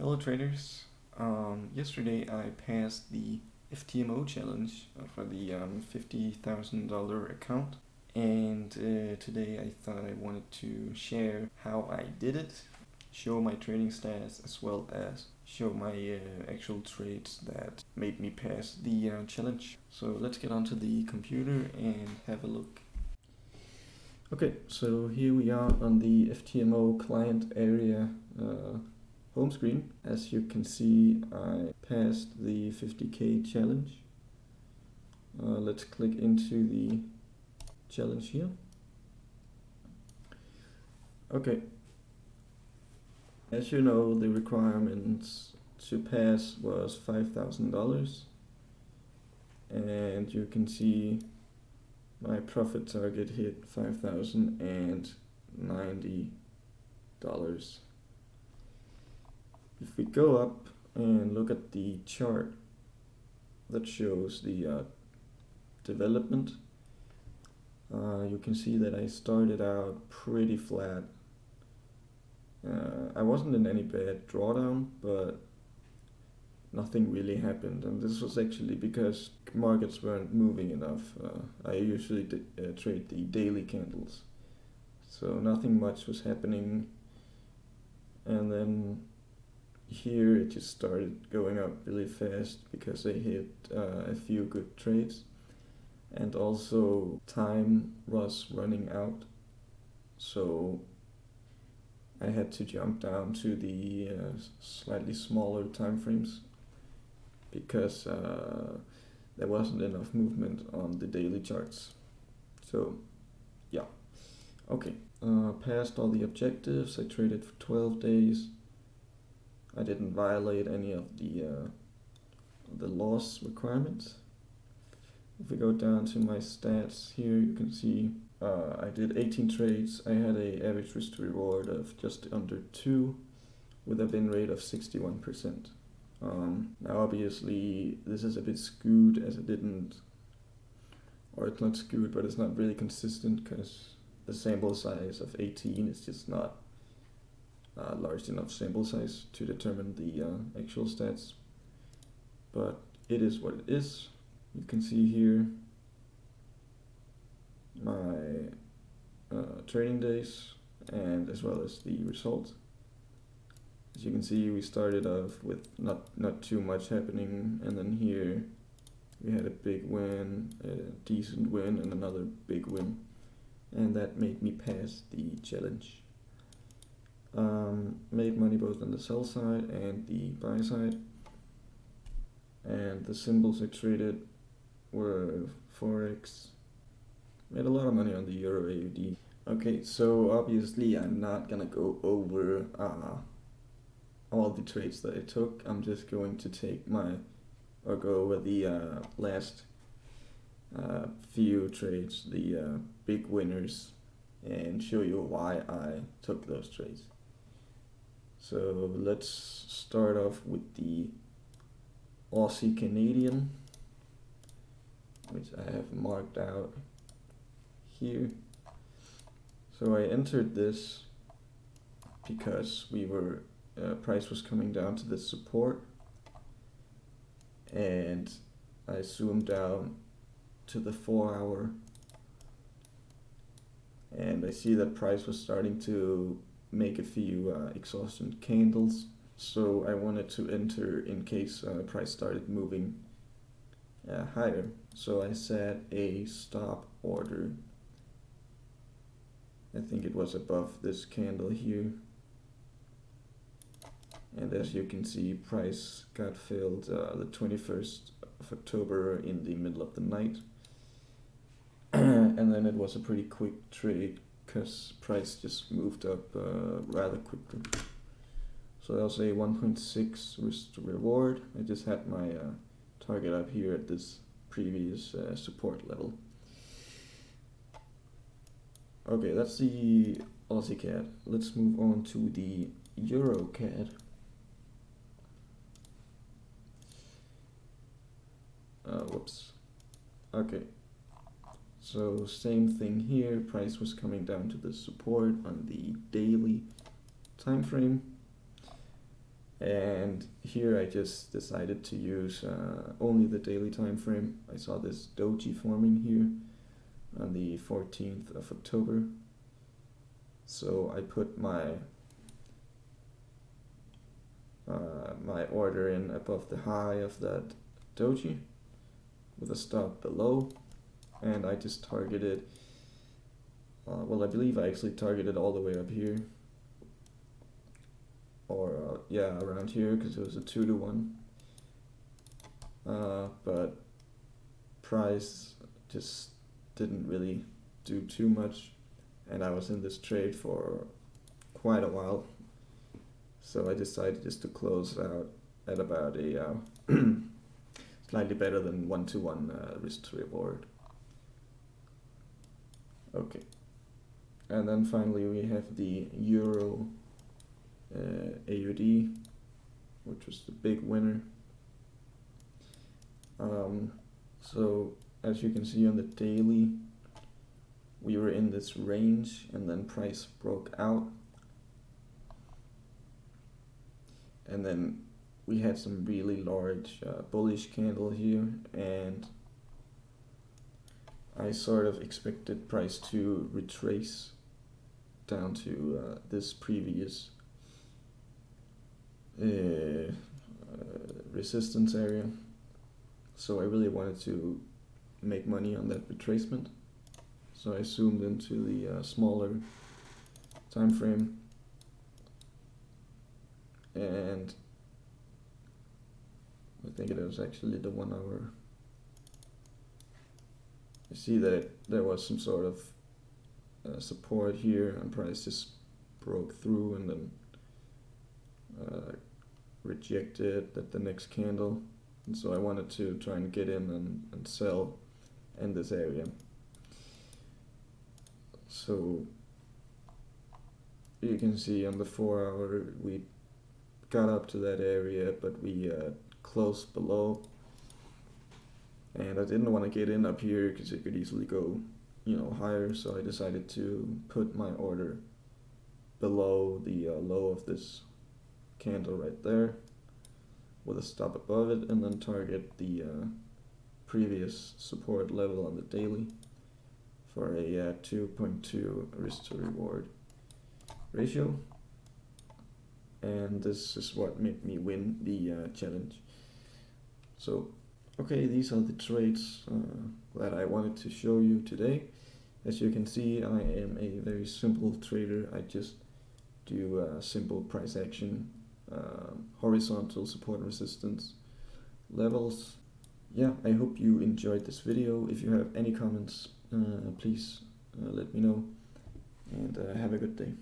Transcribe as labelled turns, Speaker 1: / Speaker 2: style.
Speaker 1: Hello traders. Yesterday I passed the FTMO challenge for the $50,000 account, and today I thought I wanted to share how I did it, show my trading stats, as well as show my actual trades that made me pass the challenge. So let's get onto the computer and have a look. Okay, so here we are on the FTMO client area home screen. As you can see, I passed the 50k challenge. Let's click into the challenge here. Okay, as you know, the requirements to pass was $5,000, and you can see my profit target hit $5,090. If we go up and look at the chart that shows the development, you can see that I started out pretty flat. I wasn't in any bad drawdown, but nothing really happened, and this was actually because markets weren't moving enough. I usually trade the daily candles, so nothing much was happening, and then here it just started going up really fast because I hit a few good trades, and also time was running out, so I had to jump down to the slightly smaller time frames because there wasn't enough movement on the daily charts. So yeah, okay, passed all the objectives. I traded for 12 days. I didn't violate any of the loss requirements. If we go down to my stats here, you can see I did 18 trades. I had an average risk to reward of just under 2 with a win rate of 61%. Now obviously this is a bit skewed, as it didn't, or it's not skewed, but it's not really consistent because the sample size of 18 is just not large enough sample size to determine the actual stats, but it is what it is. You can see here my trading days and as well as the results. As you can see, we started off with not too much happening, and then here we had a big win, a decent win, and another big win, and that made me pass the challenge. Made money both on the sell side and the buy side, and the symbols I traded were Forex. Made a lot of money on the Euro AUD. Okay, so obviously I'm not gonna go over all the trades that I took. I'm just going to go over the last few trades, the big winners, and show you why I took those trades. So let's start off with the Aussie Canadian, which I have marked out here. So I entered this because price was coming down to this support, and I zoomed down to the 4-hour, and I see that price was starting to make a few exhaustion candles, so I wanted to enter in case price started moving higher. So I set a stop order. I think it was above this candle here, and as you can see, price got filled the 21st of October in the middle of the night, and then it was a pretty quick trade because price just moved up rather quickly. So that was a 1.6 risk to reward. I just had my target up here at this previous support level. Okay, that's the Aussie CAD. Let's move on to the Euro CAD. Whoops. Okay. So same thing here, price was coming down to the support on the daily time frame, And here I just decided to use only the daily time frame. I saw this doji forming here on the 14th of October. So I put my my order in above the high of that doji with a stop below, and I just targeted, well, I believe I actually targeted all the way up here, or yeah, around here, because it was a 2-to-1, but price just didn't really do too much, and I was in this trade for quite a while, so I decided just to close out at about a slightly better than 1-to-1 risk to reward. Okay, and then finally we have the Euro AUD, which was the big winner. So as you can see on the daily, we were in this range and then price broke out, and then we had some really large bullish candle here, and I sort of expected price to retrace down to this previous resistance area, so I really wanted to make money on that retracement, so I zoomed into the smaller time frame, and I think it was actually the 1 hour. You see that there was some sort of support here, and price just broke through and then rejected at the next candle, and so I wanted to try and get in and sell in this area. So you can see on the 4 hour we got up to that area, but we closed below, and I didn't want to get in up here because it could easily go, you know, higher, so I decided to put my order below the low of this candle right there with a stop above it, and then target the previous support level on the daily for a 2.2 risk to reward ratio, and this is what made me win the challenge. So okay, these are the trades that I wanted to show you today. As you can see, I am a very simple trader. I just do simple price action, horizontal support and resistance levels. Yeah, I hope you enjoyed this video. If you have any comments, please let me know, and have a good day.